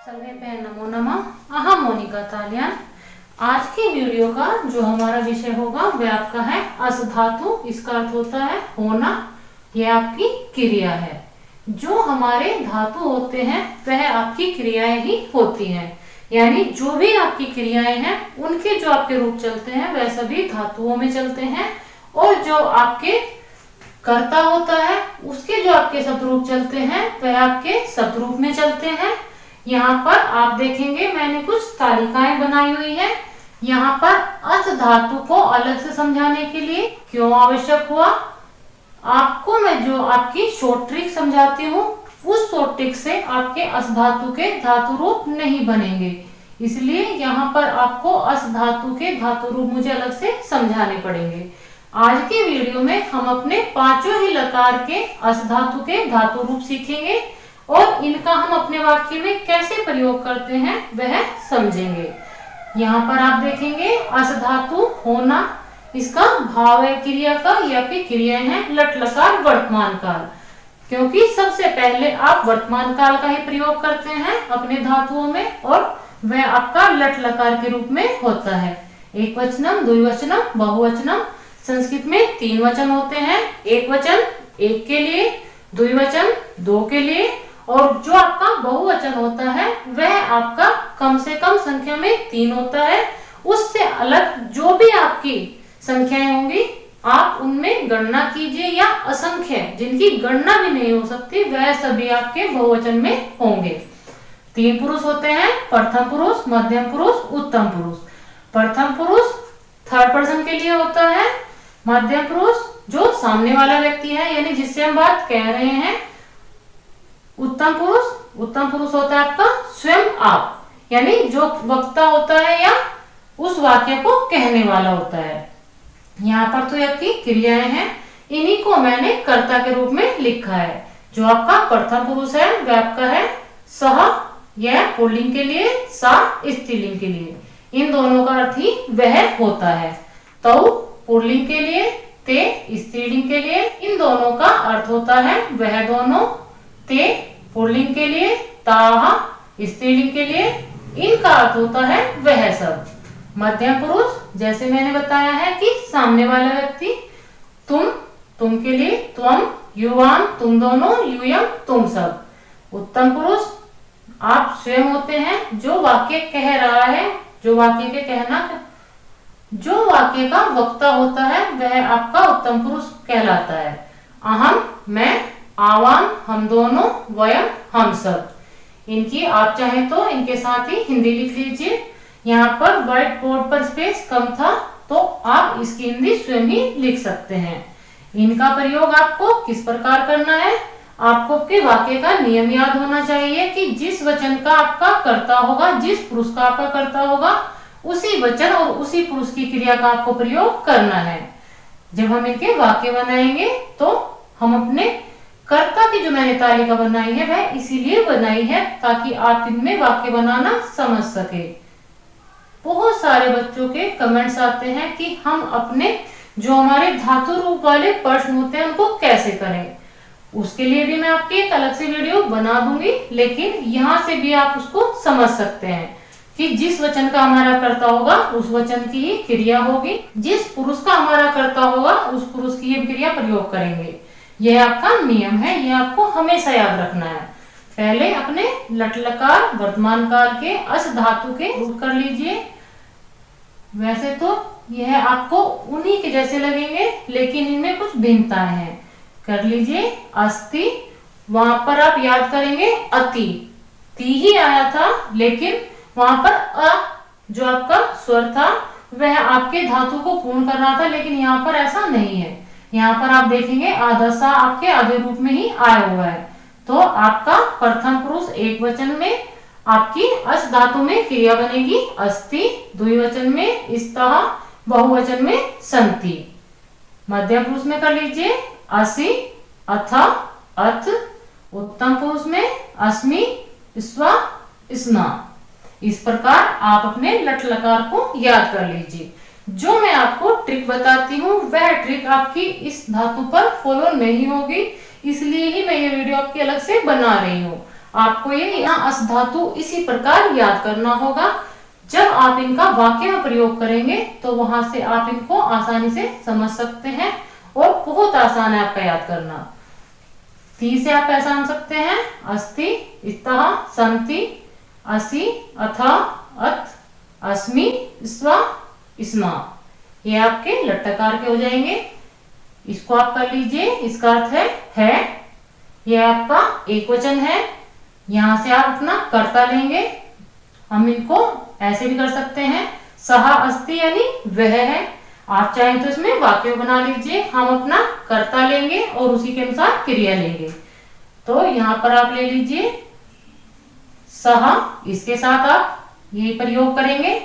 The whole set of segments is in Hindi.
सर्वे नमो नमः। अहम मोनिका तालियान। आज की वीडियो का जो हमारा विषय होगा वह आपका है अस धातु। इसका अर्थ होता है होना। यह आपकी क्रिया है। जो हमारे धातु होते हैं वह आपकी क्रियाएं ही होती हैं, यानी जो भी आपकी क्रियाएं हैं उनके जो आपके रूप चलते हैं वह सभी धातुओं में चलते हैं, और जो आपके कर्ता होता है उसके जो आपके शब्दरूप चलते हैं वह आपके शब्दरूप में चलते हैं। यहाँ पर आप देखेंगे मैंने कुछ तालिकाएं बनाई हुई है। यहाँ पर अस धातु को अलग से समझाने के लिए क्यों आवश्यक हुआ, आपको मैं जो आपकी शॉर्ट ट्रिक समझाती हूँ उस शॉर्ट ट्रिक से आपके अस धातु के धातु रूप नहीं बनेंगे, इसलिए यहाँ पर आपको अस धातु के धातु रूप मुझे अलग से समझाने पड़ेंगे। आज के वीडियो में हम अपने पांचों ही लकार के अस धातु के धातु रूप सीखेंगे और इनका हम अपने वाक्य में कैसे प्रयोग करते हैं वह समझेंगे। यहाँ पर आप देखेंगे अस धातु होना, इसका भाव है क्रिया का, या फिर क्रिया है लट लकार वर्तमान काल, क्योंकि सबसे पहले आप वर्तमान काल का ही प्रयोग करते हैं अपने धातुओं में, और वह आपका लट लकार के रूप में होता है। एक वचनम, द्विवचनम, बहुवचनम। संस्कृत में 3 वचन होते हैं, एक वचन एक के लिए, द्विवचन 2 के लिए, और जो आपका बहुवचन होता है वह आपका कम से कम संख्या में 3 होता है। उससे अलग जो भी आपकी संख्याएं होंगी आप उनमें गणना कीजिए, या असंख्य जिनकी गणना भी नहीं हो सकती वह सभी आपके बहुवचन में होंगे। 3 पुरुष होते हैं, प्रथम पुरुष, मध्यम पुरुष, उत्तम पुरुष। प्रथम पुरुष थर्ड पर्सन के लिए होता है। मध्यम पुरुष जो सामने वाला व्यक्ति है यानी जिससे हम बात कह रहे हैं। उत्तम पुरुष होता है आपका स्वयं आप, यानी जो वक्ता होता है या उस वाक्य को कहने वाला होता है। यहाँ पर तो आपकी क्रियाएं हैं, इन्हीं को मैंने कर्ता के रूप में लिखा है। जो आपका प्रथम पुरुष है वह आपका है सह, यह पुल्लिंग के लिए, सा स्त्रीलिंग के लिए। इन दोनों का अर्थ ही वह होता है। तौ पुल्लिंग के लिए, ते स्त्रीलिंग के लिए। इन दोनों का अर्थ होता है वह दोनों। ते पुल्लिंग के लिए, ताहा स्त्रीलिंग के लिए। इनका अर्थ होता है वह सब। मध्यम पुरुष जैसे मैंने बताया है कि सामने वाला व्यक्ति। तुम के लिए त्वम, युवान तुम दोनों, यूयम तुम सब। उत्तम पुरुष आप स्वयं होते हैं, जो वाक्य कह रहा है, जो वाक्य का वक्ता होता है वह आपका उत्तम पुरुष कहलाता है। अहम मैं, आवाम हम दोनों, वयम हम सब। इनकी आप चाहे तो इनके साथ ही हिंदी लिख लीजिए। यहाँ पर व्हाइट बोर्ड पर स्पेस कम था तो आप इसकी हिंदी स्वयं ही लिख सकते हैं। इनका प्रयोग आपको किस प्रकार करना है, आपको आपके वाक्य का नियम याद होना चाहिए कि जिस वचन का आपका कर्ता होगा, जिस पुरुष का आपका कर्ता होगा, उसी वचन और उसी पुरुष की क्रिया का आपको प्रयोग करना है। जब हम इनके वाक्य बनाएंगे तो हम अपने कर्ता की जो मैंने तालिका बनाई है वह इसीलिए बनाई है ताकि आप इनमें वाक्य बनाना समझ सके। बहुत सारे बच्चों के कमेंट्स आते हैं कि हम अपने जो हमारे धातु रूप वाले प्रश्न होते हैं उनको कैसे करें। उसके लिए भी मैं आपकी एक अलग से वीडियो बना दूंगी, लेकिन यहाँ से भी आप उसको समझ सकते हैं कि जिस वचन का हमारा कर्ता होगा उस वचन की ही क्रिया होगी, जिस पुरुष का हमारा कर्ता होगा उस पुरुष की ही क्रिया प्रयोग करेंगे। यह आपका नियम है, यह आपको हमेशा याद रखना है। पहले अपने लट लकार वर्तमान काल के अस धातु के रूप कर लीजिए। वैसे तो यह आपको उन्हीं के जैसे लगेंगे लेकिन इनमें कुछ भिन्नताएं हैं। कर लीजिए अस्ति, वहां पर आप याद करेंगे अति, ती ही आया था लेकिन वहां पर अ जो आपका स्वर था वह आपके धातु को पूर्ण कर रहा था, लेकिन यहाँ पर ऐसा नहीं है। यहाँ पर आप देखेंगे आधा सा आपके आधे रूप में ही आया हुआ है। तो आपका प्रथम पुरुष एक वचन में आपकी अस धातु में क्रिया बनेगी अस्ति, द्विवचन में स्तः, बहुवचन में सन्ति। मध्यम पुरुष में कर लीजिए असि, अथ, अथ। उत्तम पुरुष में अस्मि, स्व, स्ना। इस प्रकार आप अपने लट लकार को याद कर लीजिए। जो मैं आपको ट्रिक बताती हूँ वह ट्रिक आपकी इस धातु पर फॉलो नहीं होगी, इसलिए ही मैं ये वीडियो आपकी अलग से बना रही हूँ। आपको ये अस धातु इसी प्रकार याद करना होगा। जब आप इनका वाक्य में प्रयोग करेंगे तो वहां से आप इनको आसानी से समझ सकते हैं और बहुत आसान है आपका याद करना। ती से आप पहचान सकते हैं अस्ति, इतः, संति, असि, अथ, अथ, अस्मि, स्व, स्मा। ये आपके लट्टकार के हो जाएंगे। इसको आप कर लीजिए, इसका अर्थ है। ये आपका एक वचन है। यहां से आप अपना कर्ता लेंगे। हम इनको ऐसे भी कर सकते हैं, सहा अस्ति यानी वह है। आप चाहें तो इसमें वाक्य बना लीजिए। हम अपना कर्ता लेंगे और उसी के अनुसार क्रिया लेंगे। तो यहाँ पर आप ले लीजिए सहा, इसके साथ आप ये प्रयोग करेंगे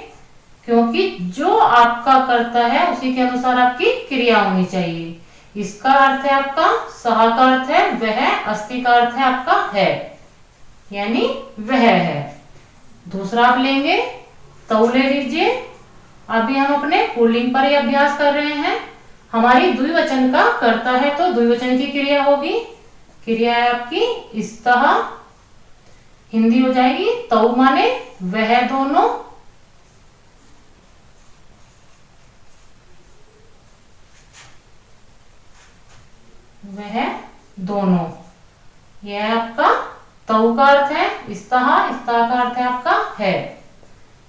क्योंकि जो आपका कर्ता है उसी के अनुसार आपकी क्रिया होनी चाहिए। इसका अर्थ है आपका, सहा का अर्थ है वह, अस्ति का अर्थ है आपका है, यानी वह है। दूसरा आप लेंगे तौ ले लीजिए। अभी हम अपने पुल्लिंग पर ही अभ्यास कर रहे हैं। हमारी द्विवचन का कर्ता है तो द्विवचन की क्रिया होगी। क्रिया है आपकी स्तः, हिंदी हो जाएगी तौ माने वह दोनों। वह दोनों, यह आपका तौ का अर्थ है स्तः, स्तः का अर्थ है आपका है।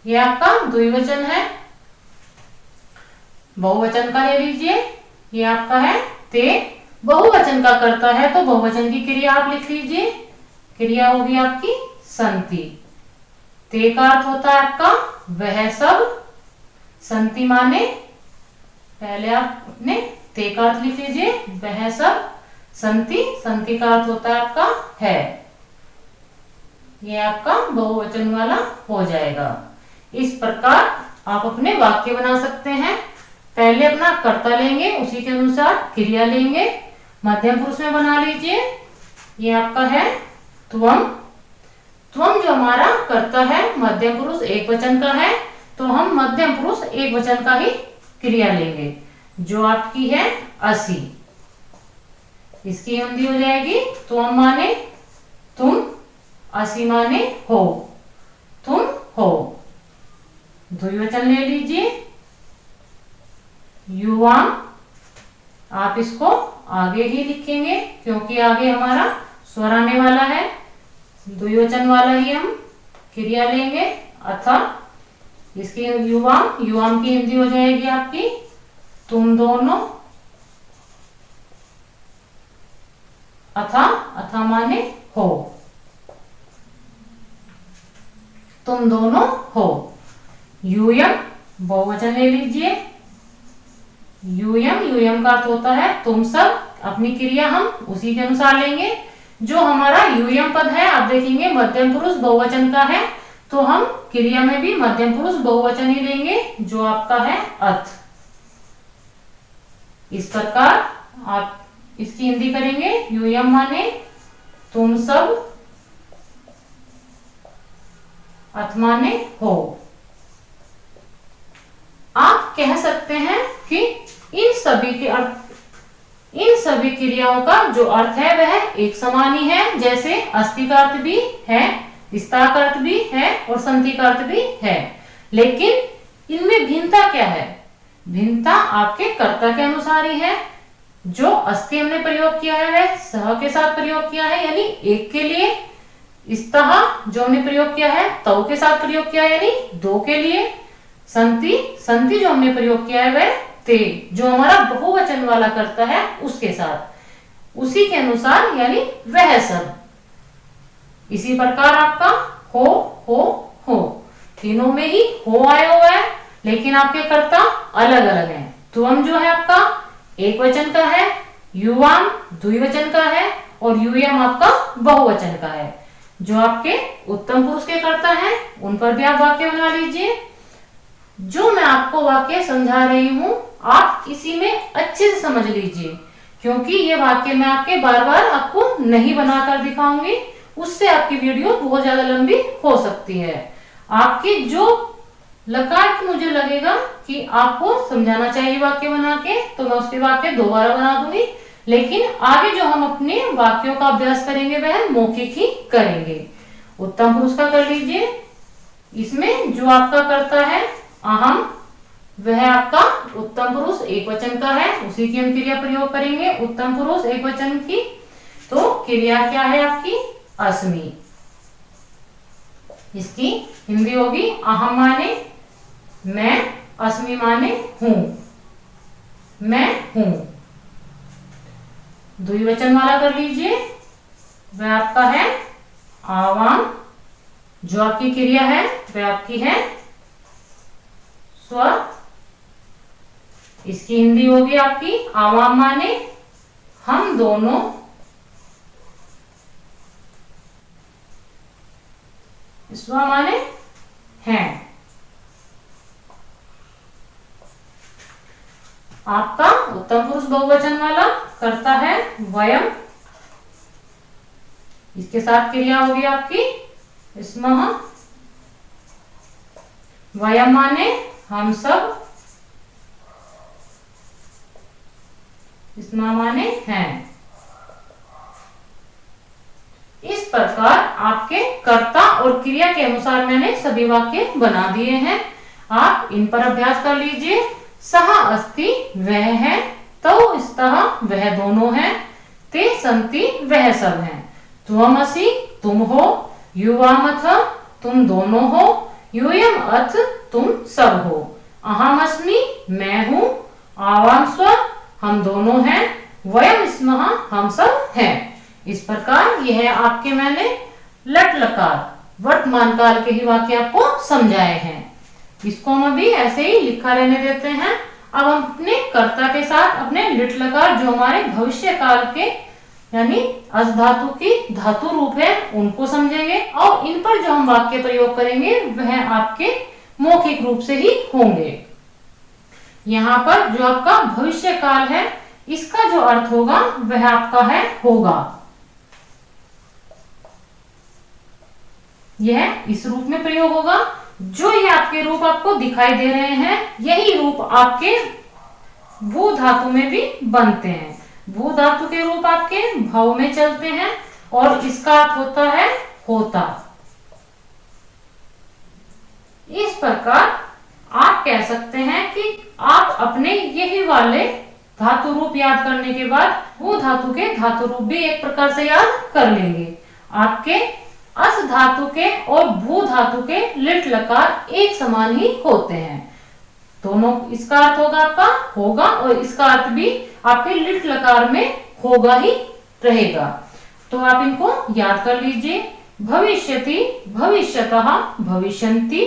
यह आपका द्विवचन है। बहुवचन का ले लीजिए, ये आपका है ते। बहुवचन का करता है तो बहुवचन की क्रिया आप लिख लीजिए। क्रिया होगी आपकी संति। ते का अर्थ होता है आपका वह सब। संति माने, पहले आप अपने ते का अर्थ लिख लीजिए, वह सब। संति, संति का अर्थ होता है आपका है। ये आपका बहुवचन वाला हो जाएगा। इस प्रकार आप अपने वाक्य बना सकते हैं। पहले अपना कर्ता लेंगे, उसी के अनुसार क्रिया लेंगे। मध्यम पुरुष में बना लीजिए। ये आपका है त्वम। त्वम जो हमारा कर्ता है मध्यम पुरुष एक वचन का है तो हम मध्यम पुरुष एक वचन का ही क्रिया लेंगे, जो आपकी है असि। इसकी हिंदी हो जाएगी त्वम माने तुम, असि माने हो, तुम हो। द्विवचन ले लीजिए युवाम। आप इसको आगे ही लिखेंगे क्योंकि आगे हमारा स्वर आने वाला है। द्विवचन वाला ही हम क्रिया लेंगे अथा। इसकी युवाम, युवाम की हिंदी हो जाएगी आपकी तुम दोनों। अथा, अथा माने हो, तुम दोनों हो। यूयम, बहुवचन ले लीजिए। यूयम, यूयम का अर्थ होता है तुम सब। अपनी क्रिया हम उसी के अनुसार लेंगे। जो हमारा यूयम पद है आप देखेंगे मध्यम पुरुष बहुवचन का है तो हम क्रिया में भी मध्यम पुरुष बहुवचन ही लेंगे, जो आपका है अथ। इस प्रकार आप इसकी हिंदी करेंगे यूयम माने तुम सब, अथ माने हो। आप कह सकते हैं कि इन सभी क्रियाओं का जो अर्थ है वह एक समान ही है। जैसे अस्ति का अर्थ भी है, स्था का अर्थ भी है और संति का अर्थ भी है। लेकिन इनमें भिन्नता क्या है? भिन्नता आपके कर्ता के अनुसार ही है। जो अस्ति हमने प्रयोग किया है वह सह के साथ प्रयोग किया है यानी एक के लिए। स्तः जो हमने प्रयोग किया है तौ के साथ प्रयोग किया है यानी दो के लिए। संति, संति जो हमने प्रयोग किया है वह ते जो हमारा बहुवचन वाला करता है उसके साथ, उसी के अनुसार यानी वह सब। इसी प्रकार आपका हो तीनों में ही हो आया हुआ है, लेकिन आपके कर्ता अलग अलग हैं। त्वम जो है आपका एक वचन का है, युवाम द्विवचन का है और यूयम आपका बहुवचन का है। जो आपके उत्तम पुरुष के कर्ता हैं उन पर भी आप वाक्य बना लीजिए। जो मैं आपको वाक्य समझा रही हूं आप इसी में अच्छे से समझ लीजिए, क्योंकि ये वाक्य मैं आपके बार बार आपको नहीं बनाकर दिखाऊंगी, उससे आपकी वीडियो बहुत ज्यादा लंबी हो सकती है। आपकी जो लकार की मुझे लगेगा कि आपको समझाना चाहिए वाक्य बना के, तो मैं उसके वाक्य दोबारा बना दूंगी। लेकिन आगे जो हम अपने वाक्यों का अभ्यास करेंगे वह मौखिक ही करेंगे। उत्तम पुरुष का कर लीजिए। इसमें जो आपका कर्ता है अहम, वह आपका उत्तम पुरुष एक वचन का है, उसी की हम क्रिया प्रयोग करेंगे। उत्तम पुरुष एक वचन की तो क्रिया क्या है आपकी? अस्मि। इसकी हिंदी होगी अहम माने मैं, अस्मि माने हूं, मैं हूं। द्विवचन वाला कर लीजिए, वह आपका है आवाम। जो आपकी क्रिया है वह आपकी है स्व। इसकी हिंदी होगी आपकी आवाम माने हम दोनों, स्व माने हैं। आपका उत्तम पुरुष बहुवचन वाला करता है वयम। इसके साथ क्रिया होगी आपकी स्मः। वयम माने हम सब, स्मः माने हैं। इस प्रकार आपके कर्ता और क्रिया के अनुसार मैंने सभी वाक्य बना दिए हैं। आप इन पर अभ्यास कर लीजिए। सह अस्ति वह है, तौ स्तः वह दोनों हैं, ते सन्ति वह सब हैं, त्वमसि तुम हो, युवामथ तुम दोनों हो, यूयम अथ तुम सब हो, अहमस्मि मैं हूं, आवाम स्व हम दोनों हैं, वयम स्मः हम सब हैं। इस प्रकार यह आपके मैंने लट लकार वर्तमान काल के ही वाक्य आपको समझाए हैं। इसको हम अभी ऐसे ही लिखा रहने देते हैं। अब हम अपने कर्ता के साथ अपने लिट लकार जो हमारे भविष्य काल के यानी अस धातु की धातु रूप है उनको समझेंगे, और इन पर जो हम वाक्य प्रयोग करेंगे वह आपके मौखिक रूप से ही होंगे। यहाँ पर जो आपका भविष्य काल है इसका जो अर्थ होगा वह आपका है होगा। यह इस रूप में प्रयोग होगा। जो ये आपके रूप आपको दिखाई दे रहे हैं यही रूप आपके भू धातु में भी बनते हैं। भू धातु के रूप आपके भव में चलते हैं और इसका अर्थ होता है होता। इस प्रकार आप कह सकते हैं कि आप अपने यही वाले धातु रूप याद करने के बाद भू धातु के धातु रूप भी एक प्रकार से याद कर लेंगे। आपके अस धातु के और भू धातु के लिट लकार एक समान ही होते हैं। दोनों इसका अर्थ होगा आपका होगा और इसका अर्थ भी आपके लिट लकार में होगा ही रहेगा। तो आप इनको याद कर लीजिए। भविष्यति, भविष्यतः, भविष्यन्ति,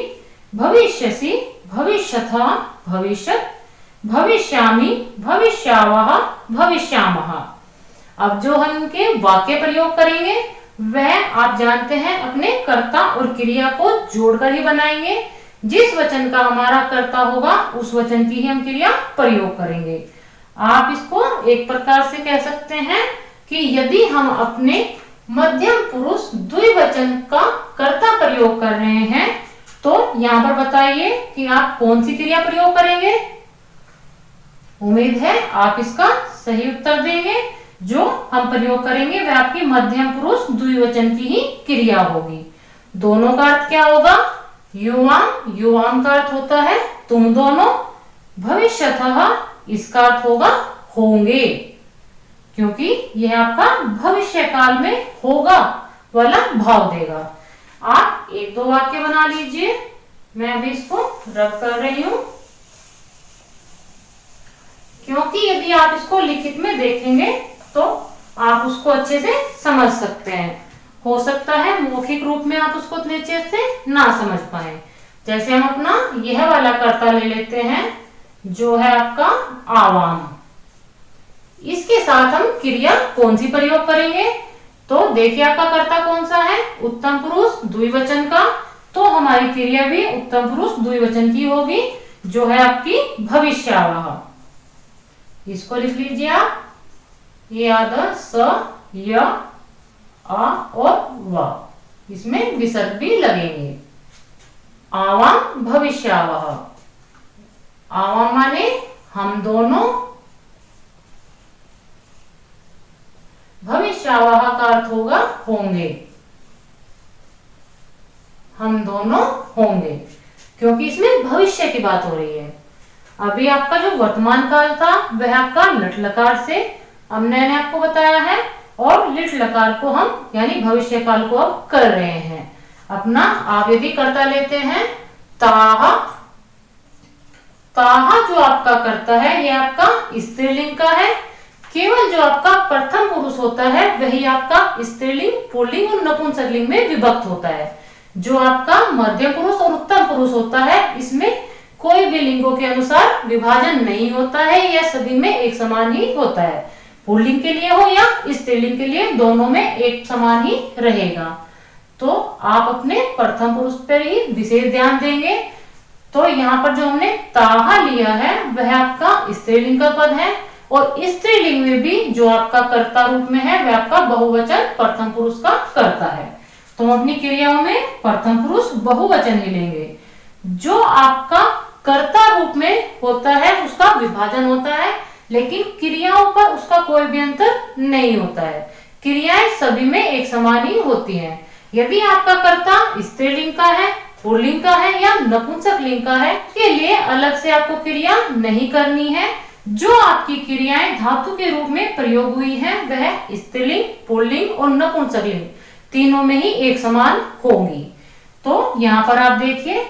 भविष्यसि, भविष्यथः, भविष्यत्, भविष्यामि, भविष्यावः, भविष्यामः। अब जो हम इनके वाक्य प्रयोग करेंगे वह आप जानते हैं अपने कर्ता और क्रिया को जोड़कर ही बनाएंगे। जिस वचन का हमारा कर्ता होगा उस वचन की ही हम क्रिया प्रयोग करेंगे। आप इसको एक प्रकार से कह सकते हैं कि यदि हम अपने मध्यम पुरुष द्विवचन का कर्ता प्रयोग कर रहे हैं तो यहाँ पर बताइए कि आप कौन सी क्रिया प्रयोग करेंगे। उम्मीद है आप इसका सही उत्तर देंगे। जो हम प्रयोग करेंगे वह आपकी मध्यम पुरुष द्विवचन की ही क्रिया होगी। दोनों का अर्थ क्या होगा? युवाम, युवाम का अर्थ होता है तुम दोनों। भविष्यतः इसका अर्थ होगा होंगे, क्योंकि यह आपका भविष्य काल में होगा वाला भाव देगा। आप एक दो वाक्य बना लीजिए। मैं अभी इसको रब कर रही हूं, क्योंकि यदि आप इसको लिखित में देखेंगे तो आप उसको अच्छे से समझ सकते हैं। हो सकता है मौखिक रूप में आप उसको इतने अच्छे से ना समझ पाए। जैसे हम अपना यह वाला कर्ता ले लेते हैं जो है आपका आवाम। इसके साथ हम क्रिया कौन सी प्रयोग करेंगे? तो देखिए आपका कर्ता कौन सा है? उत्तम पुरुष द्विवचन का। तो हमारी क्रिया भी उत्तम पुरुष द्विवचन की होगी जो है आपकी भविष्यावह। इसको लिख लीजिए आप। ये आधा स, य, आ और व, इसमें विसर्ग भी लगेंगे। आवाम भविष्यावह। आवाम माने हम दोनों। भविष्यावह का अर्थ होगा होंगे। हम दोनों होंगे, क्योंकि इसमें भविष्य की बात हो रही है। अभी आपका जो वर्तमान काल था वह आपका लट लकार से अब मैंने आपको बताया है, और लिट लकार को हम यानी भविष्य काल को अब कर रहे हैं। अपना आप यदि कर्ता लेते हैं ताहा, ताहा जो आपका कर्ता है ये आपका स्त्रीलिंग का है। केवल जो आपका प्रथम पुरुष होता है वही आपका स्त्रीलिंग, पुल्लिंग और नपुंसकलिंग में विभक्त होता है। जो आपका मध्यम पुरुष और उत्तम पुरुष होता है इसमें कोई भी लिंगों के अनुसार विभाजन नहीं होता है, यह सभी में एक समान ही होता है। पुल्लिंग के लिए हो या स्त्रीलिंग के लिए, दोनों में एक समान ही रहेगा। तो आप अपने प्रथम पुरुष पर ही विशेष ध्यान देंगे। तो यहाँ पर जो हमने ताहा लिया है वह आपका स्त्रीलिंग का पद है, और स्त्रीलिंग में भी जो आपका कर्ता रूप में है वह आपका बहुवचन प्रथम पुरुष का कर्ता है। तो हम अपनी क्रियाओं में प्रथम पुरुष बहुवचन ही लेंगे। जो आपका कर्ता रूप में होता है उसका विभाजन होता है, लेकिन क्रियाओं पर उसका कोई भी अंतर नहीं होता है। क्रियाएं सभी में एक समान ही होती हैं। यदि आपका कर्ता स्त्रीलिंग का है, पुल्लिंग का है या नपुंसक लिंग का है, इसके लिए अलग से आपको क्रिया नहीं करनी है। जो आपकी क्रियाएं धातु के रूप में प्रयोग हुई हैं वह स्त्रीलिंग, पुल्लिंग और नपुंसक लिंग तीनों में ही एक समान होंगी। तो यहाँ पर आप देखिए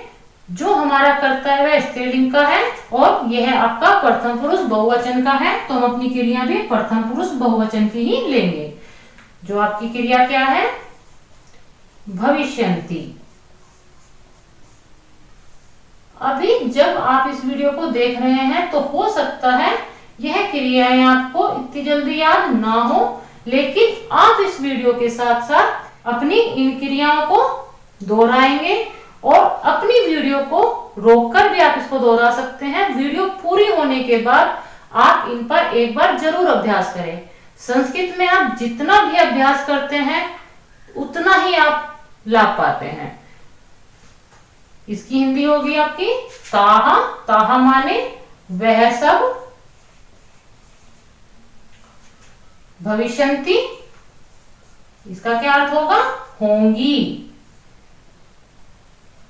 जो हमारा कर्ता है वह स्त्रीलिंग का है, और यह आपका प्रथम पुरुष बहुवचन का है। तो हम अपनी क्रिया भी प्रथम पुरुष बहुवचन की ही लेंगे। जो आपकी क्रिया क्या है, भविष्यन्ति। अभी जब आप इस वीडियो को देख रहे हैं तो हो सकता है यह क्रियाएं आपको इतनी जल्दी याद ना हो, लेकिन आप इस वीडियो के साथ साथ अपनी इन क्रियाओं को दोहराएंगे, और अपनी वीडियो को रोककर भी आप इसको दोहरा सकते हैं। वीडियो पूरी होने के बाद आप इन पर एक बार जरूर अभ्यास करें। संस्कृत में आप जितना भी अभ्यास करते हैं उतना ही आप लाभ पाते हैं। इसकी हिंदी होगी आपकी ताहा। ताहा माने वह सब, भविष्यन्ति इसका क्या अर्थ होगा, होंगी।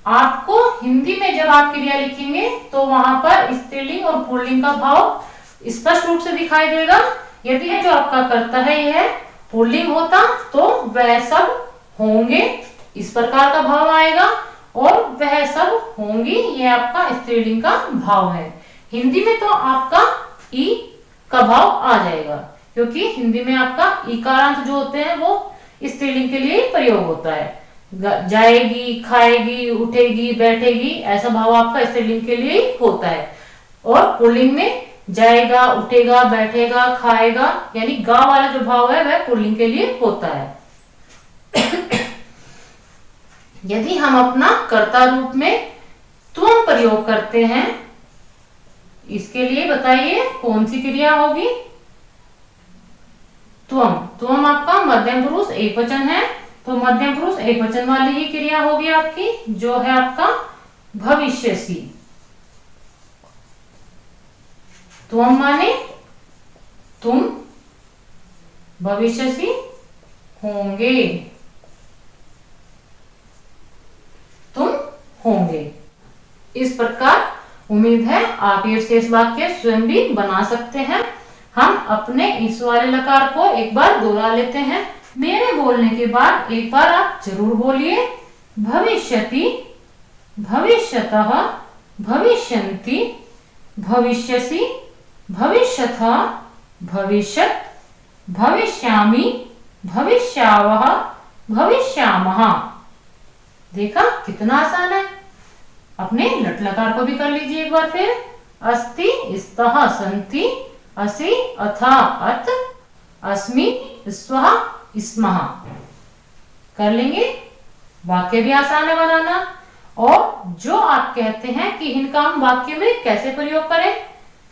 आपको हिंदी में जब आप क्रिया लिखेंगे तो वहां पर स्त्रीलिंग और पुल्लिंग का भाव स्पष्ट रूप से दिखाई देगा। यदि जो आपका कर्ता है यह पुल्लिंग होता तो वह सब होंगे, इस प्रकार का भाव आएगा, और वह सब होंगी यह आपका स्त्रीलिंग का भाव है। हिंदी में तो आपका ई का भाव आ जाएगा, क्योंकि हिंदी में आपका ईकारांत जो होते हैं वो स्त्रीलिंग के लिए प्रयोग होता है। जाएगी, खाएगी, उठेगी, बैठेगी, ऐसा भाव आपका स्त्रीलिंग के लिए ही होता है। और पुल्लिंग में जाएगा, उठेगा, बैठेगा, खाएगा, यानी गा वाला जो भाव है वह पुल्लिंग के लिए होता है। यदि हम अपना कर्ता रूप में त्वम प्रयोग करते हैं, इसके लिए बताइए कौन सी क्रिया होगी, त्वम। त्वम आपका मध्यम पुरुष एकवचन है, तो मध्यम पुरुष एकवचन वाली ही क्रिया होगी आपकी, जो है आपका भविष्यसि। त्वम माने तुम, भविष्यसि होंगे, तुम होंगे। इस प्रकार उम्मीद है आप ये शेष वाक्य स्वयं भी बना सकते हैं। हम अपने इस वाले लकार को एक बार दोहरा लेते हैं। मेरे बोलने के बाद एक बार आप जरूर बोलिए, भविष्यति, भविष्यतः, भविष्यन्ति, भविष्यसि, भविष्यतः, भविष्यत्, भविष्यामि, भविष्यावः, भविष्यामः। देखा कितना आसान है। अपने लट लकार को भी कर लीजिए एक बार फिर। अस्ति, स्तः, सन्ति, असि, अथा, अत, अस्मि, स्वः, स्मः। कर लेंगे। वाक्य भी आसान है बनाना। और जो आप कहते हैं कि इनका हम वाक्य में कैसे प्रयोग करें,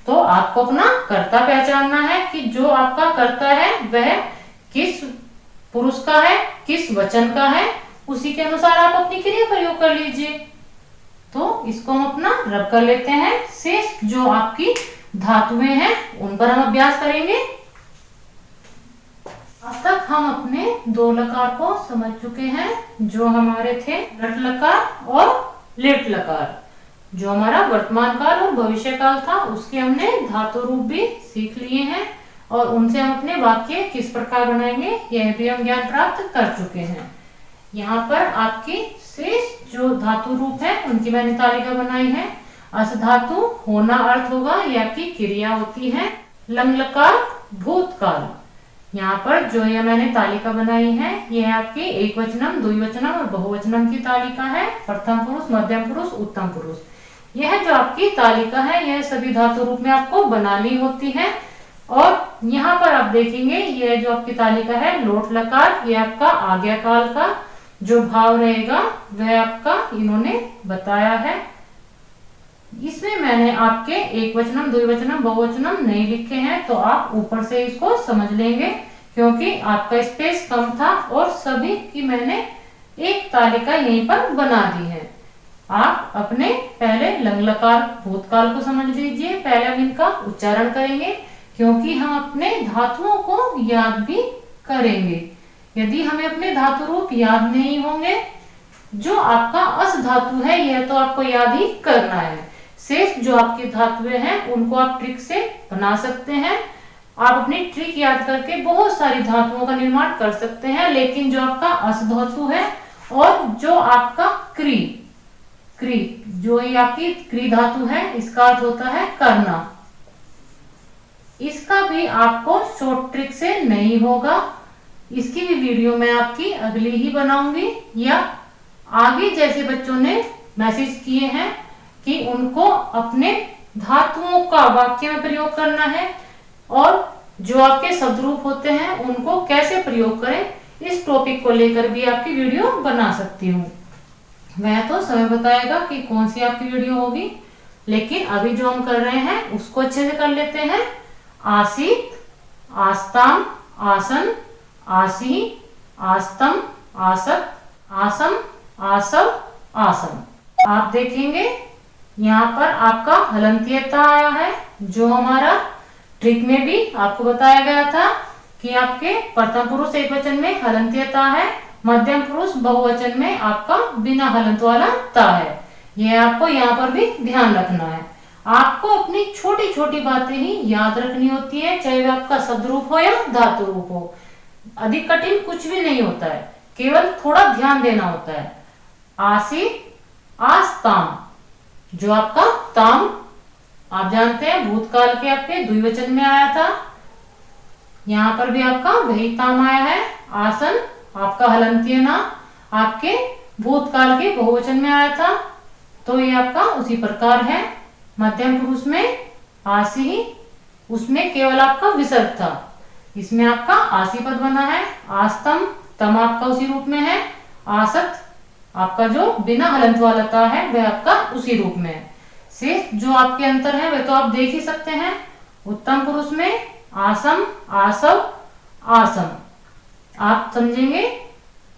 तो आपको अपना कर्ता पहचानना है कि जो आपका कर्ता है वह किस पुरुष का है, किस वचन का है, उसी के अनुसार आप अपनी क्रिया प्रयोग कर लीजिए। तो इसको हम अपना रब कर लेते हैं। शेष जो आपकी धातुएं हैं उन पर हम अभ्यास करेंगे। अब तक हम अपने दो लकार को समझ चुके हैं, जो हमारे थे लट लकार और लिट लकार। जो हमारा वर्तमान काल और भविष्य काल था उसके हमने धातु रूप भी सीख लिए हैं और उनसे हम अपने वाक्य किस प्रकार बनाएंगे यह भी हम ज्ञान प्राप्त कर चुके हैं। यहाँ पर आपकी शेष जो धातु रूप है उनकी मैंने तालिका बनाई है। अस धातु होना अर्थ होगा, यह आपकी क्रिया होती है। लंग लकार भूतकाल। यहाँ पर जो यह मैंने तालिका बनाई है यह आपकी एक वचनम, द्विवचनम और बहुवचनम की तालिका है। प्रथम पुरुष, मध्यम पुरुष, उत्तम पुरुष। यह जो आपकी तालिका है यह सभी धातु रूप में आपको बनानी होती है। और यहाँ पर आप देखेंगे यह जो आपकी तालिका है लोट लकार, यह आपका आज्ञा काल का जो भाव रहेगा वह आपका इन्होंने बताया है। इसमें मैंने आपके एक वचनम, द्विवचनम, बहुवचनम नहीं लिखे हैं, तो आप ऊपर से इसको समझ लेंगे क्योंकि आपका स्पेस कम था और सभी की मैंने एक तालिका यहीं पर बना दी है। आप अपने पहले लंग लकार भूतकाल को समझ लीजिए, पहले हम इनका उच्चारण करेंगे क्योंकि हम अपने धातुओं को याद भी करेंगे। यदि हमें अपने धातु रूप याद नहीं होंगे, जो आपका अस धातु है यह तो आपको याद ही करना है। शेष जो आपकी धातुएं हैं उनको आप ट्रिक से बना सकते हैं। आप अपनी ट्रिक याद करके बहुत सारी धातुओं का निर्माण कर सकते हैं, लेकिन जो आपका अस धातु है और जो आपका क्री क्री जो ये आपकी क्री धातु है इसका अर्थ होता है करना, इसका भी आपको शॉर्ट ट्रिक से नहीं होगा। इसकी भी वीडियो मैं आपकी अगली ही बनाऊंगी, या आगे जैसे बच्चों ने मैसेज किए हैं कि उनको अपने धातुओं का वाक्य में प्रयोग करना है और जो आपके शब्द रूप होते हैं उनको कैसे प्रयोग करें, इस टॉपिक को लेकर भी आपकी वीडियो बना सकती हूँ। मैं तो समय बताएगा कि कौन सी आपकी वीडियो होगी, लेकिन अभी जो हम कर रहे हैं उसको अच्छे से कर लेते हैं। आसीत, आस्ताम, आसन, आसी, आस्तम, आसत, आसम, आसव, आसम। आप देखेंगे यहाँ पर आपका हलंत्यता आया है, जो हमारा ट्रिक में भी आपको बताया गया था कि आपके प्रथम पुरुष एक वचन में हलंत्यता है, मध्यम पुरुष बहुवचन में आपका बिना हलंत वाला ता है। यह आपको यहाँ पर भी ध्यान रखना है। आपको अपनी छोटी छोटी बातें ही याद रखनी होती है, चाहे वह आपका शब्द रूप हो या धातु रूप हो। अधिक कठिन कुछ भी नहीं होता है, केवल थोड़ा ध्यान देना होता है। आसी, आस्ताम, जो आपका ताम आप जानते हैं भूतकाल के आपके द्विवचन में आया था, यहाँ पर भी आपका वही ताम आया है। आसन आपका हलंत्य ना आपके भूतकाल के बहुवचन में आया था, तो ये आपका उसी प्रकार है। मध्यम पुरुष में आसी, उसमें केवल आपका विसर्ग था, इसमें आपका आसी पद बना है। आस्तम, तम आपका उसी रूप में है। आसत आपका जो बिना हलंत वाला ता है वह आपका उसी रूप में है। शेष जो आपके अंतर है वह तो आप देख ही सकते हैं। उत्तम पुरुष में आसम, आसव, आसम आप समझेंगे,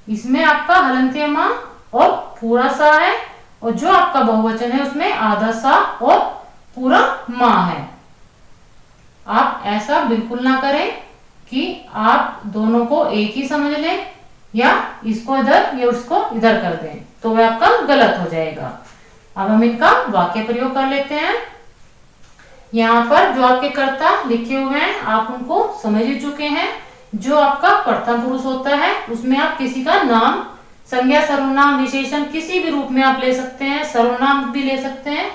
इसमें आपका हलंत्य मां और पूरा सा है, और जो आपका बहुवचन है उसमें आधा सा और पूरा मां है। आप ऐसा बिल्कुल ना करें कि आप दोनों को एक ही समझ लें या इसको इधर या उसको इधर कर दें, तो वह आपका गलत हो जाएगा। अब हम इनका वाक्य प्रयोग कर लेते हैं। यहाँ पर जो आपके कर्ता लिखे हुए हैं आप उनको समझ ही चुके हैं। जो आपका प्रथम पुरुष होता है उसमें आप किसी का नाम, संज्ञा, सर्वनाम, विशेषण किसी भी रूप में आप ले सकते हैं, सर्वनाम भी ले सकते हैं।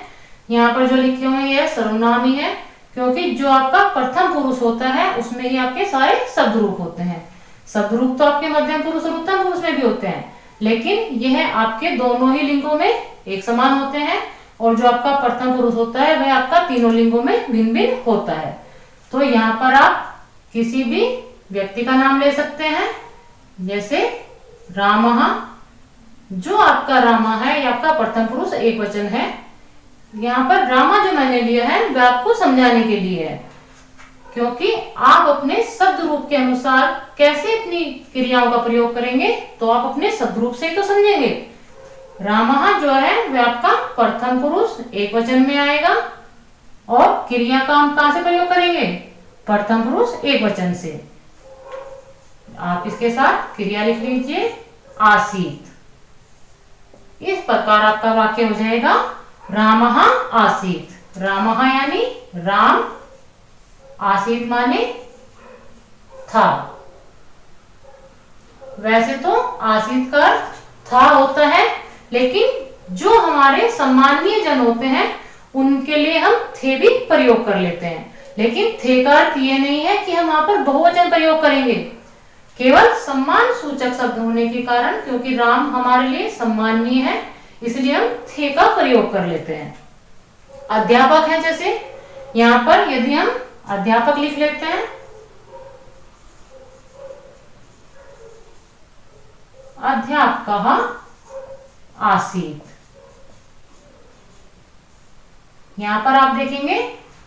यहाँ पर जो लिखे हुए हैं यह सर्वनाम ही है, क्योंकि जो आपका प्रथम पुरुष होता है उसमें ही आपके सारे शब्द रूप होते हैं। शब्द रूप तो आपके मध्यम पुरुष और उत्तम पुरुष में भी होते हैं, लेकिन यह आपके दोनों ही लिंगों में एक समान होते हैं, और जो आपका प्रथम पुरुष होता है वह आपका तीनों लिंगों में भिन्न भिन्न होता है। तो यहाँ पर आप किसी भी व्यक्ति का नाम ले सकते हैं, जैसे रामः, जो आपका रामा है या आपका प्रथम पुरुष एक वचन है। यहाँ पर रामा जो मैंने लिया है वह आपको समझाने के लिए है, क्योंकि आप अपने शब्द रूप के अनुसार कैसे अपनी क्रियाओं का प्रयोग करेंगे, तो आप अपने शब्द रूप से ही तो समझेंगे। रामः जो है वह आपका प्रथम पुरुष एक वचन में आएगा, और क्रिया का हम कहां से प्रयोग करेंगे, प्रथम पुरुष एक वचन से। आप इसके साथ क्रिया लिख लीजिए आसीत। इस प्रकार आपका वाक्य हो जाएगा रामः आसीत। रामः यानी राम, आसीत माने था। वैसे तो आसीत का अर्थ था होता है, लेकिन जो हमारे सम्माननीय जन होते हैं उनके लिए हम थे भी प्रयोग कर लेते हैं। लेकिन थे का अर्थ ये नहीं है कि हम वहां पर बहुवचन प्रयोग करेंगे, केवल सम्मान सूचक शब्द होने के कारण, क्योंकि राम हमारे लिए सम्माननीय है इसलिए हम थे का प्रयोग कर लेते हैं। अध्यापक है, जैसे यहाँ पर यदि हम अध्यापक लिख लेते हैं, अध्यापकः आसीत्। यहाँ पर आप देखेंगे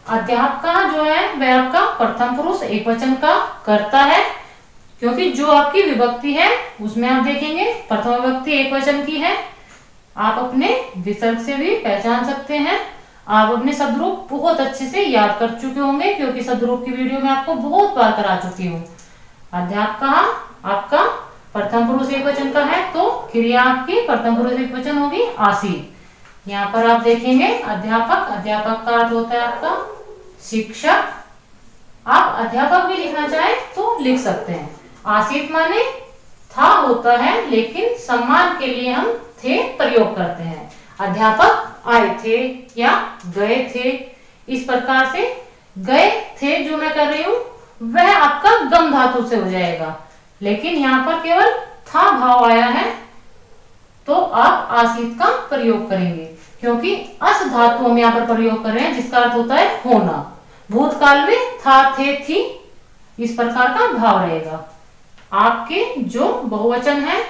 अध्यापक जो है वह आपका प्रथम पुरुष एकवचन का कर्ता है, क्योंकि जो आपकी विभक्ति है उसमें आप देखेंगे प्रथम विभक्ति एकवचन की है। आप अपने विसर्ग से भी पहचान सकते हैं। आप अपने शब्दरूप बहुत अच्छे से याद कर चुके होंगे, क्योंकि शब्दरूप की वीडियो में आपको बहुत बार करा चुकी हूँ। अध्यापक आपका प्रथम पुरुष एकवचन का है, तो क्रिया आपकी प्रथम पुरुष एकवचन होगी आसीत। यहाँ पर आप देखेंगे अध्यापक, अध्यापक का अर्थ होता है आपका शिक्षक। आप अध्यापक भी लिखना चाहे तो लिख सकते हैं। आसीत माने था होता है, लेकिन सम्मान के लिए हम थे प्रयोग करते हैं। अध्यापक आए थे या गए थे, इस प्रकार से गए थे जो मैं कर रही हूं वह आपका गम धातु से हो जाएगा, लेकिन यहाँ पर केवल था भाव आया है तो आप आसीत का प्रयोग करेंगे, क्योंकि अस धातु हम यहाँ पर प्रयोग कर रहे हैं जिसका अर्थ होता है होना। भूतकाल में था, थे, थी, इस प्रकार का भाव रहेगा। आपके जो बहुवचन है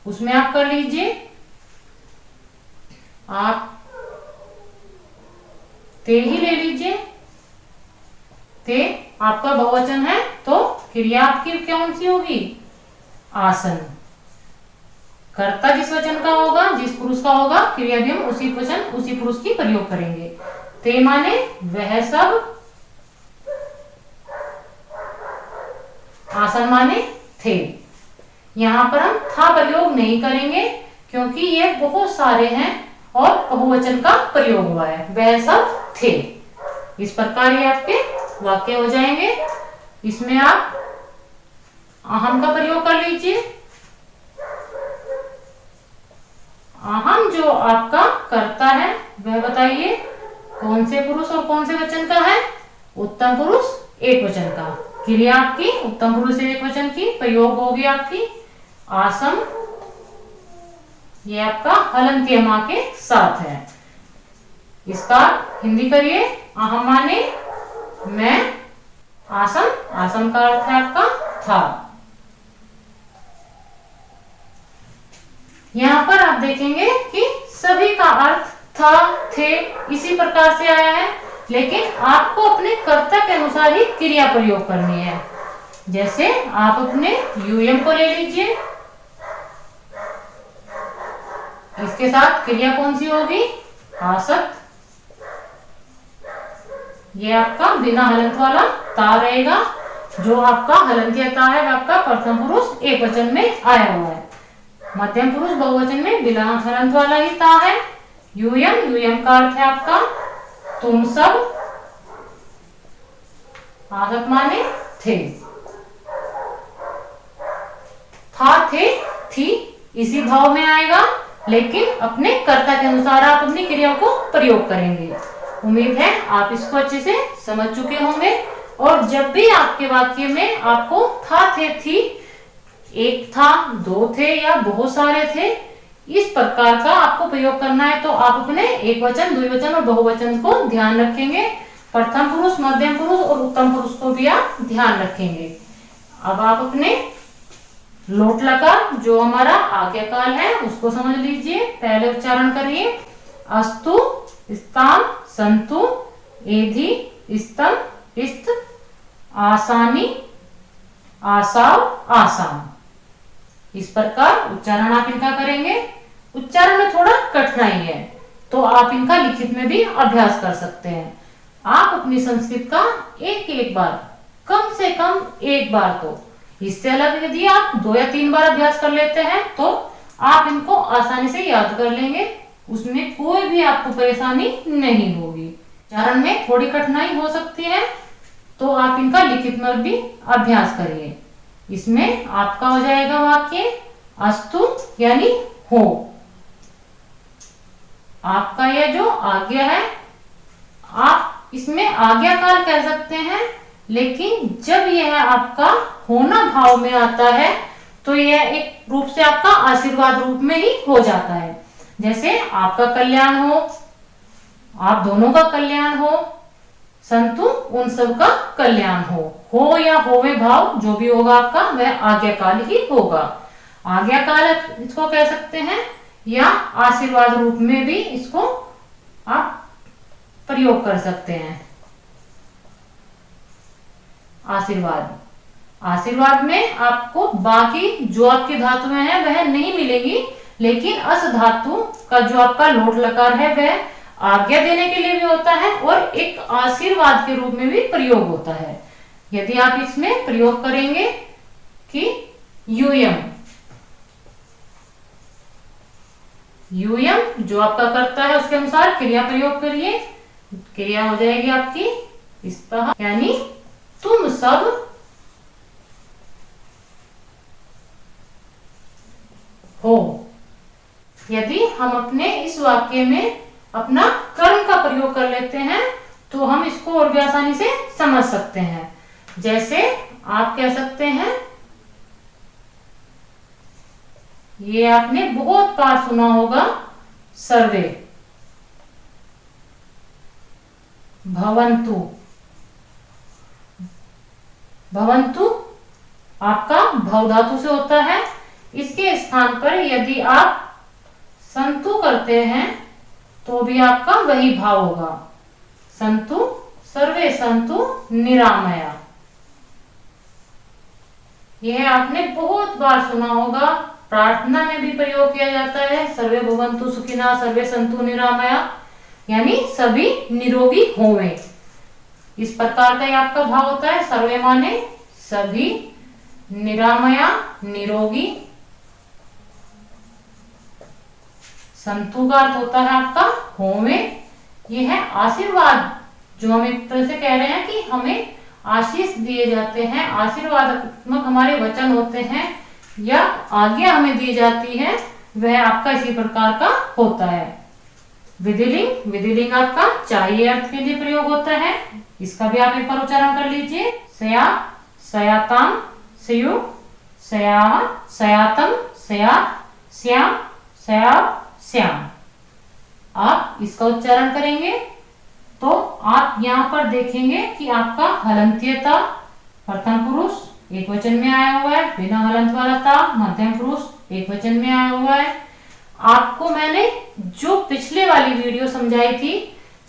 उसमें आप कर लीजिए, आप ते ही ले लीजिए। ते आपका बहुवचन है तो क्रिया आपकी कौन सी होगी? आसन। कर्ता जिस वचन का होगा, जिस पुरुष का होगा, क्रिया भी हम उसी वचन उसी पुरुष की प्रयोग करेंगे। ते माने वह सब, आसन माने थे। यहाँ पर हम था प्रयोग नहीं करेंगे क्योंकि ये बहुत सारे हैं और बहुवचन का प्रयोग हुआ है, वह सब थे। इस प्रकार ये आपके वाक्य हो जाएंगे। इसमें आप अहम का प्रयोग कर लीजिए। अहम जो आपका कर्ता है वह बताइए कौन से पुरुष और कौन से वचन का है? उत्तम पुरुष एक वचन का। क्रिया आपकी उत्तम पुरुष एक वचन की प्रयोग होगी आपकी आसम। ये आपका हलंत्य मां के साथ है। इसका हिंदी करिए। अहम माने मैं, आसम, आसम का अर्थ है आपका था। यहाँ पर आप देखेंगे कि सभी का अर्थ था, थे, इसी प्रकार से आया है, लेकिन आपको अपने कर्ता के अनुसार ही क्रिया प्रयोग करनी है। जैसे आप अपने यूएम को ले लीजिए, इसके साथ क्रिया कौन सी होगी? आसक्त। ये आपका बिना हलंत वाला ता रहेगा। जो आपका हलंतिया ता है वह आपका प्रथम पुरुष एक वचन में आया हुआ है। मध्यम पुरुष बहुवचन में बिना हलंत वाला ही ता है। यूएम, यूएम का अर्थ है आपका तुम सब। आसक्त माने थे। था, थे, थी इसी भाव में आएगा, लेकिन अपने कर्ता के अनुसार आप अपनी क्रिया को प्रयोग करेंगे। उम्मीद है आप इसको अच्छे से समझ चुके होंगे। और जब भी आपके वाक्य में आपको था, थे, थी, एक था, दो थे या बहुत सारे थे, इस प्रकार का आपको प्रयोग करना है तो आप अपने एक वचन, द्विवचन और बहुवचन को ध्यान रखेंगे। प्रथम पुरुष, मध्यम पुरुष और उत्तम पुरुष को भी आप ध्यान रखेंगे। अब आप अपने लोट लकार जो हमारा आज्ञाकाल है उसको समझ लीजिए। पहले उच्चारण करिए। अस्तु, स्ताम, संतु, एधि, स्तम, स्त, आसानी, आसाव, आसाम। इस प्रकार उच्चारण आप इनका करेंगे। उच्चारण में थोड़ा कठिनाई है तो आप इनका लिखित में भी अभ्यास कर सकते हैं। आप अपनी संस्कृत का एक एक बार, कम से कम एक बार तो इससे अलग यदि आप 2 या 3 बार अभ्यास कर लेते हैं तो आप इनको आसानी से याद कर लेंगे, उसमें कोई भी आपको परेशानी नहीं होगी। उच्चारण में थोड़ी कठिनाई हो सकती है तो आप इनका लिखित में भी अभ्यास करिए। इसमें आपका हो जाएगा वाक्य अस्तु यानी हो। आपका यह जो आज्ञा है, आप इसमें आज्ञाकाल कह सकते हैं, लेकिन जब यह आपका होना भाव में आता है तो यह एक रूप से आपका आशीर्वाद रूप में ही हो जाता है। जैसे आपका कल्याण हो, आप दोनों का कल्याण हो, संतु उन सब का कल्याण हो या होवे भाव जो भी होगा आपका वह आज्ञाकाल ही होगा। आज्ञाकाल इसको कह सकते हैं या आशीर्वाद रूप में भी इसको आप प्रयोग कर सकते हैं। आशीर्वाद, आशीर्वाद में आपको बाकी जो आपकी धातुएं हैं वह नहीं मिलेंगी, लेकिन अस धातु का जो आपका लोट लकार है वह आज्ञा देने के लिए भी होता है और एक आशीर्वाद के रूप में भी प्रयोग होता है। यदि आप इसमें प्रयोग करेंगे कि यूयम, यूयम जो आपका कर्ता है उसके अनुसार क्रिया प्रयोग करिए, क्रिया हो जाएगी आपकी इस तरह, यानी तुम सब हो। यदि हम अपने इस वाक्य में अपना कर्म का प्रयोग कर लेते हैं तो हम इसको और भी आसानी से समझ सकते हैं। जैसे आप कह सकते हैं, ये आपने बहुत बार सुना होगा, सर्वे भवन्तु। भवन्तु आपका भव धातु से होता है, इसके स्थान पर यदि आप संतु करते हैं तो भी आपका वही भाव होगा, संतु, सर्वे संतु निरामया। यह आपने बहुत बार सुना होगा, प्रार्थना में भी प्रयोग किया जाता है, सर्वे भवन्तु सुखिनः सर्वे संतु निरामया, यानी सभी निरोगी होवे। इस प्रकार का आपका भाव होता है। सर्वे माने सभी, निरामया निरोगी, संतु का अर्थ होता है आपका होवे। यह है आशीर्वाद जो हम एक तरह से कह रहे हैं कि हमें आशीष दिए जाते हैं, आशीर्वादात्मक हमारे वचन होते हैं या आज्ञा हमें दी जाती है, वह आपका इसी प्रकार का होता है। विधिलिंग, विधिलिंग आपका चाहिए अर्थ के लिए प्रयोग होता है, इसका भी आप एक बार उच्चारण कर लीजिए। सया, सयाताम, सयु, सयाह, सयातम, सयात, श्याम, सयाव, श्याम। आप इसका उच्चारण करेंगे तो आप यहाँ पर देखेंगे कि आपका हलंत्यता प्रथम पुरुष एक वचन में आया हुआ है, बिना हलंत वाला था मध्यम पुरुष एक वचन में आया हुआ है। आपको मैंने जो पिछले वाली वीडियो समझाई थी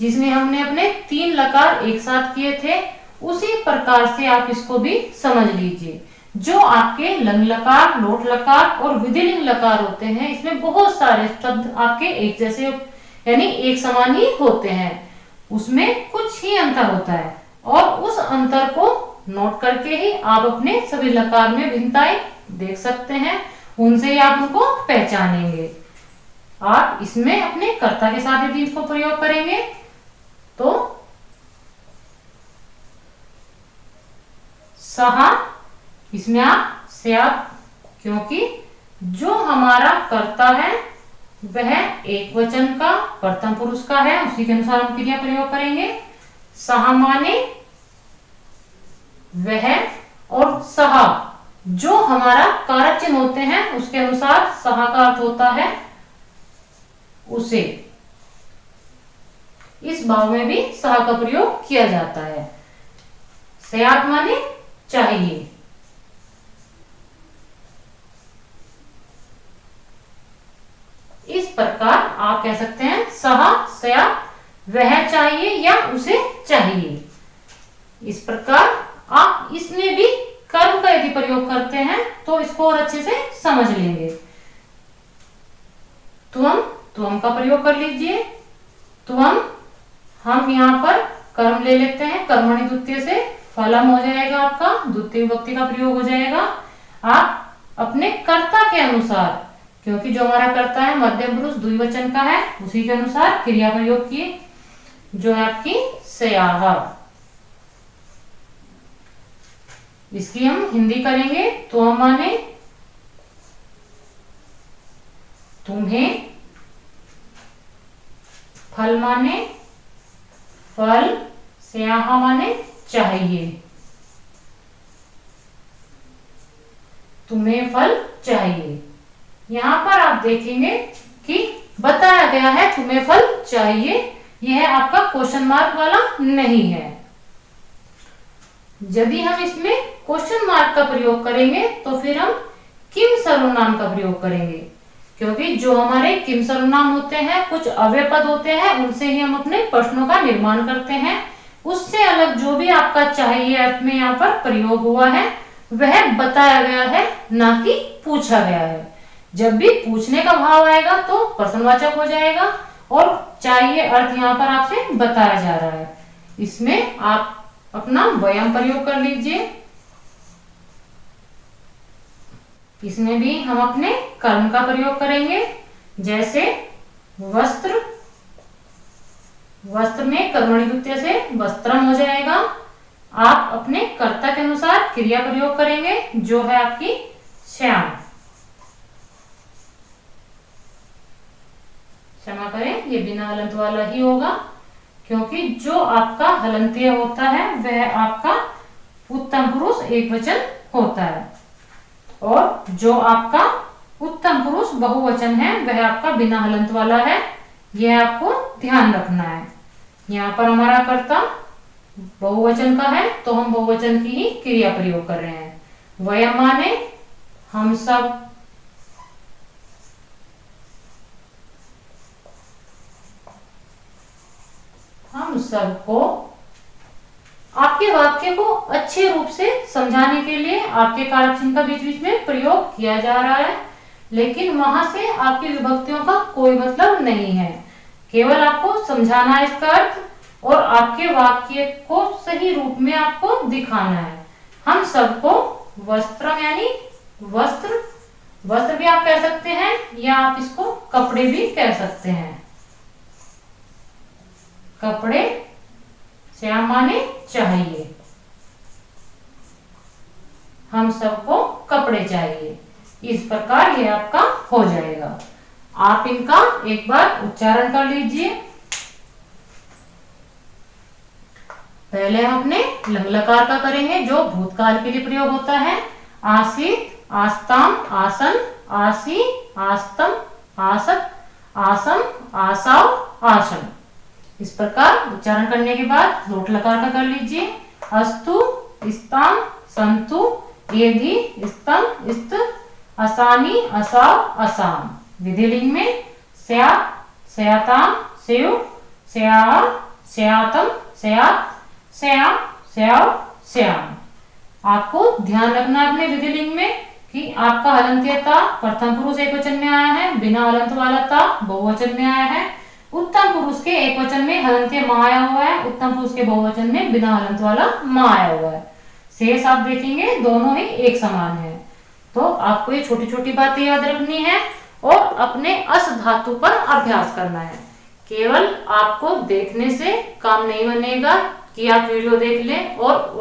जिसमें हमने अपने 3 लकार एक साथ किए थे, उसी प्रकार से आप इसको भी समझ लीजिए। जो आपके लंग लकार, लोट लकार और विधिलिंग लकार होते हैं, इसमें बहुत सारे शब्द आपके एक जैसे यानी एक समान ही होते हैं, उसमें कुछ ही अंतर होता है और उस अंतर को नोट करके ही आप अपने सभी लकार में भिन्नताएं देख सकते हैं, उनसे ही आप उनको पहचानेंगे। आप इसमें अपने कर्ता के साथ यदि इसको प्रयोग करेंगे तो सहा, इसमें आप स्यात्, क्योंकि जो हमारा कर्ता है वह एक वचन का प्रथम पुरुष का है, उसी के अनुसार हम क्रिया प्रयोग करेंगे। सहा माने वह, और सहा जो हमारा कारक चिन्ह होते हैं उसके अनुसार सहा का अर्थ होता है उसे। इस भाव में भी सहा का प्रयोग किया जाता है। स्यात् माने चाहिए। इस प्रकार आप कह सकते हैं सहा, स्यात् वह चाहिए या उसे चाहिए। इस प्रकार आप इसमें भी कर्म का यदि प्रयोग करते हैं तो इसको और अच्छे से समझ लेंगे। त्वम, त्वम का प्रयोग कर लीजिए। त्वम, हम यहाँ पर कर्म ले लेते हैं, कर्मणि द्वितीय से फलम हो जाएगा आपका, द्वितीय विभक्ति का प्रयोग हो जाएगा। आप अपने कर्ता के अनुसार, क्योंकि जो हमारा कर्ता है मध्यम पुरुष द्विवचन का है, उसी के अनुसार क्रिया प्रयोग किए, जो है आपकी स्याह। इसकी हम हिंदी करेंगे। तो माने तुम्हें, फल माने फल, स्याह माने चाहिए, तुम्हें फल चाहिए। यहां पर आप देखेंगे कि बताया गया है तुम्हें फल चाहिए, यह आपका क्वेश्चन मार्क वाला नहीं है। यदि हम इसमें क्वेश्चन मार्क का प्रयोग करेंगे तो फिर हम किम सर्वनाम का प्रयोग करेंगे, क्योंकि जो हमारे किम सर्वनाम होते हैं कुछ अव्यय पद होते हैं, उनसे ही हम अपने प्रश्नों का निर्माण करते हैं। उससे अलग जो भी आपका चाहिए अर्थ में यहाँ पर प्रयोग हुआ है वह बताया गया है, ना कि पूछा गया है। जब भी पूछने का भाव आएगा तो प्रश्नवाचक हो जाएगा, और चाहिए अर्थ यहाँ पर आपसे बताया जा रहा है। इसमें आप अपना वयम प्रयोग कर लीजिए। इसमें भी हम अपने कर्म का प्रयोग करेंगे, जैसे वस्त्र, वस्त्र में कर्मणि द्वितीय से वस्त्रम हो जाएगा। आप अपने कर्ता के अनुसार क्रिया प्रयोग करेंगे, जो है आपकी श्याम। क्षमा करें, ये बिना हलंत वाला ही होगा, क्योंकि जो आपका हलंतीय होता है वह आपका उत्तम पुरुष एकवचन होता है, और जो आपका उत्तम पुरुष बहुवचन है वह आपका बिना हलंत वाला है। यह आपको ध्यान रखना है। यहाँ पर हमारा कर्ता बहुवचन का है, तो हम बहुवचन की ही क्रिया प्रयोग कर रहे हैं। वयम माने हम सब, हम सबको। आपके वाक्य को अच्छे रूप से समझाने के लिए आपके कारक चिन्ह का बीच बीच में प्रयोग किया जा रहा है, लेकिन वहां से आपकी विभक्तियों का कोई मतलब नहीं है। केवल आपको समझाना है इसका अर्थ, और आपके वाक्य को सही रूप में आपको दिखाना है। हम सबको वस्त्रम यानी वस्त्र, वस्त्र भी आप कह सकते हैं, या आप इसको कपड़े भी कह सकते हैं। कपड़े, श्याम माने चाहिए, हम सबको कपड़े चाहिए। इस प्रकार ये आपका हो जाएगा। आप इनका एक बार उच्चारण कर लीजिए। पहले हम अपने लंग लकार का करेंगे, जो भूतकाल के लिए प्रयोग होता है। आसीत, आस्ताम, आसन, आसी, आस्तम, आसत, आसम, आसाव, आसन। इस प्रकार उच्चारण करने के बाद लोट लकार का कर लीजिए। अस्तु, इस्ताम, संतु, एधि, इस्तम, इस्त, असानी, असाव, असाम। विधिलिंग में स्या, स्याताम, स्यु, स्या, स्यातम, स्यात, श्याम, श्याव, श्याम। आपको ध्यान रखना है अपने विधिलिंग में कि आपका हलंतीय ता प्रथम पुरुष एकवचन में आया है, बिना हलंत वाला ता बहुवचन में आया है। उत्तम पुरुष के एकवचन में हलंतीय मा आया हुआ है, उत्तम पुरुष के बहुवचन में बिना हलंत वाला मा आया हुआ है। शेष आप देखेंगे दोनों ही एक समान है। तो आपको ये छोटी छोटी बातें याद रखनी है और अपने अस धातु पर अभ्यास करना है। केवल आपको देखने से काम नहीं बनेगा कि आप वीडियो देख लें और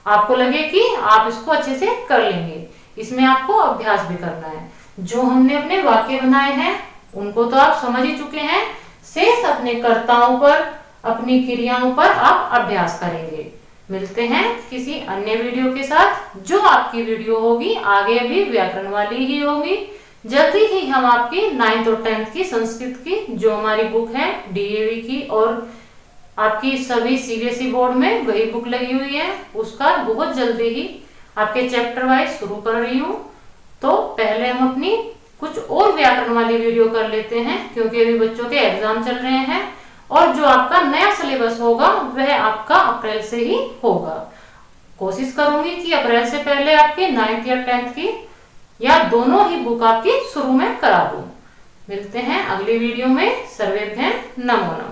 आपको लगे कि आप इसको अच्छे से कर लेंगे। इसमें आपको अभ्यास भी करना है। जो हमने अपने वाक्य बनाए हैं उनको तो आप समझ ही चुके हैं, शेष अपने कर्ताओं पर, अपनी क्रियाओं पर आप अभ्यास करेंगे। मिलते हैं किसी अन्य वीडियो के साथ। जो आपकी वीडियो होगी आगे भी व्याकरण वाली ही होगी। जल्दी ही हम आपकी 9th और 10th की संस्कृत की जो हमारी बुक है डीएवी की, और आपकी सभी सीबीएसई बोर्ड में वही बुक लगी हुई है, उसका बहुत जल्दी ही आपके चैप्टर वाइज शुरू कर रही हूँ। तो पहले हम अपनी कुछ और व्याकरण वाली वीडियो कर लेते हैं, क्योंकि अभी बच्चों के एग्जाम चल रहे हैं और जो आपका नया सिलेबस होगा वह आपका अप्रैल से ही होगा। कोशिश करूंगी कि अप्रैल से पहले आपकी 9th या 10th की या दोनों ही बुक आपकी शुरू में करा दूं। मिलते हैं अगली वीडियो में। सर्वेभ्यः नमो नमः।